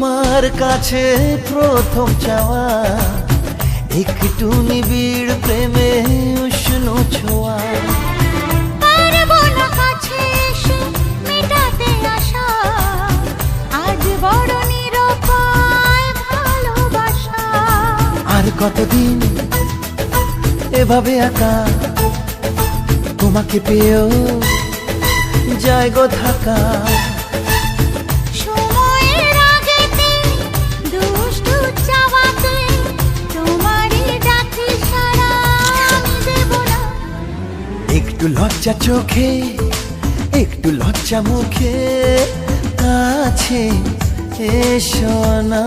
তোমার কাছে প্রথম চাওয়া একটু নিবিড় প্রেমে উষ্ণ ছোঁয়া। পারবো না কাছে এসে মেটাতে আশা, আজ বড় নিরুপায় ভালোবাসা। আর কতদিন এভাবে একা তোমাকে পেয়েও যায় গো থাকা। সময়ের আগেতে দুষ্টু চাওয়াতে তোমারই ডাকে সাড়া আমি দেব না। একটু লজ্জা চোখে একটু লজ্জা মুখে কাছে এসো না।